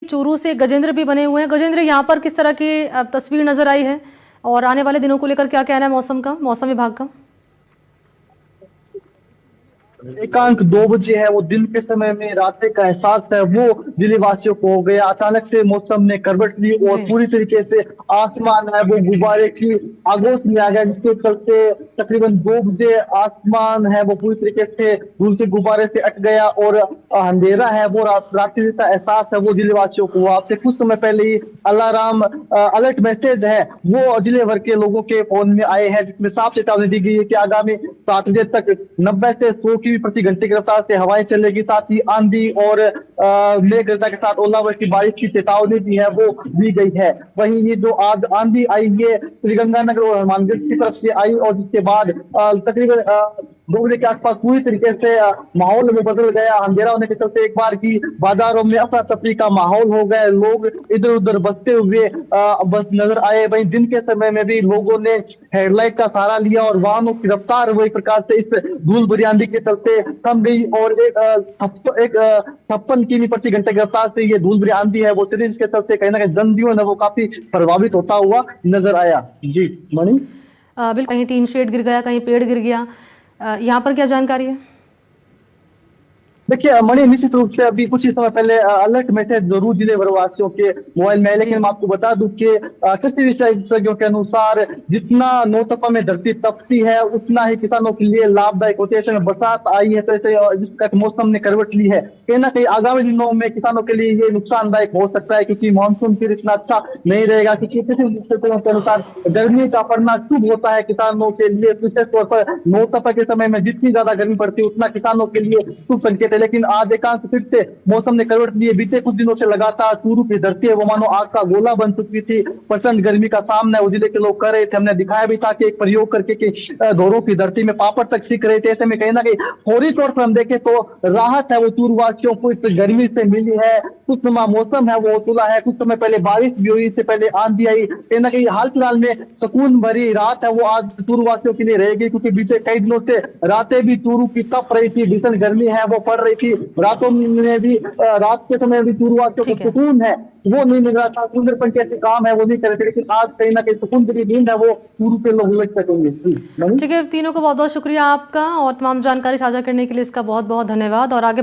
चूरू से गजेंद्र भी बने हुए हैं। गजेंद्र, यहाँ पर किस तरह की तस्वीर नजर आई है और आने वाले दिनों को लेकर क्या कहना है मौसम विभाग का? एकांक 2 बजे है, वो दिन के समय में रात का एहसास है वो जिले वासियों को हो गया। अचानक से मौसम ने करवट ली और जी। पूरी तरीके से आसमान है वो गुब्बारे की आगोश में आ गया, जिसके चलते तकरीबन 2 बजे आसमान है वो पूरी तरीके से धूल से गुब्बारे से अट गया और अंधेरा है वो रात्रि का एहसास है वो जिले वासियों को हुआ। आपसे कुछ समय पहले ही अलार्म अलर्ट मैसेज है वो जिले भर के लोगों के फोन में आए हैं, जिसमें साफ चेतावनी दी गई है कि आगामी 7 बजे तक 90 से 100 की प्रति घंटे की रफ्तार से हवाएं चलेगी। साथ ही आंधी और मेघ गर्जन के साथ ओलावृष्टि बारिश की चेतावनी भी है वो दी गई है। वहीं ये जो आज आंधी आई ये श्रीगंगानगर और हनुमानगढ़ की तरफ से आई और जिसके बाद तकरीबन 2 बजे के आसपास पूरी तरीके से माहौल में बदल गया। अंधेरा होने के चलते एक बार की बाजारों में अफरा तफरी का माहौल हो गया, लोग इधर उधर बसते हुए बस नजर आए। वहीं दिन के समय में भी लोगों ने हेडलाइट का सहारा लिया और वाहनों की रफ्तार वही प्रकार से इस धूल भरी आंधी के चलते कम गई और एक 56 किमी प्रति घंटे की रफ्तार से ये धूल भरी आंधी है वो चली, जिसके चलते कहीं ना कहीं जनजीवन है वो काफी प्रभावित होता हुआ नजर आया। जी मणि। बिल्कुल, कहीं टीन शेड गिर गया, कहीं पेड़ गिर गया। यहाँ पर क्या जानकारी है? देखिए मणि, निश्चित रूप से अभी कुछ ही समय पहले अलर्ट मैसेज जरूर जिले भरवासियों के मोबाइल में है, लेकिन जी। मैं आपको बता दूं कि कृषि विशेषज्ञों के अनुसार जितना नौतपा में धरती तपती है उतना ही किसानों के लिए लाभदायक होती है। ऐसे में बरसात आई है तो ऐसे जिसका मौसम ने करवट ली है, कहीं ना कहीं आगामी दिनों में किसानों के लिए ये नुकसानदायक हो सकता है, क्योंकि मानसून फिर इतना अच्छा नहीं रहेगा। क्योंकि कृषि विशेषज्ञों के अनुसार गर्मी का पड़ना शुभ होता है किसानों के लिए, विशेष तौर पर नौतपा के समय में जितनी ज्यादा गर्मी पड़ती है उतना किसानों के लिए शुभ संकेत है। लेकिन आज एकांक फिर से मौसम ने करवट लिए। बीते कुछ दिनों से लगातार चूरू की धरती है वो मानो आग का गोला बन चुकी थी। प्रचंड गर्मी का सामना जिले के लोग कर रहे थे। हमने दिखाया भी था कि एक प्रयोग करके कि घोरों की धरती में पापड़ तक सीख रहे थे। ऐसे में कहीं ना कहीं फौरी तौर पर हम देखें तो राहत है वो चूरू वासियों को इस गर्मी से मिली है। कुछ मौसम है वो तुला है, कुछ समय पहले बारिश भी हुई, इससे पहले आंधी आई। कहीं ना कहीं हाल फिलहाल में सुकून भरी रात है वो आज चूरू वासियों के लिए रहेगी, क्योंकि बीते कई दिनों से रातें भी चूरू की तप रही थी, भीषण गर्मी है वो पड़ रही थी। रातों में भी रात के समय भी चूरूवासियों को सुकून है वो नहीं मिल रहा था। सुंदरपन के ऐसे काम है वो नहीं कर रहे थे, लेकिन आज कहीं ना कहीं सुकून की नींद है वो चूरू के लोग लग सकेंगे। ठीक है, तीनों को बहुत बहुत शुक्रिया आपका और तमाम जानकारी साझा करने के लिए इसका बहुत बहुत धन्यवाद। और आगे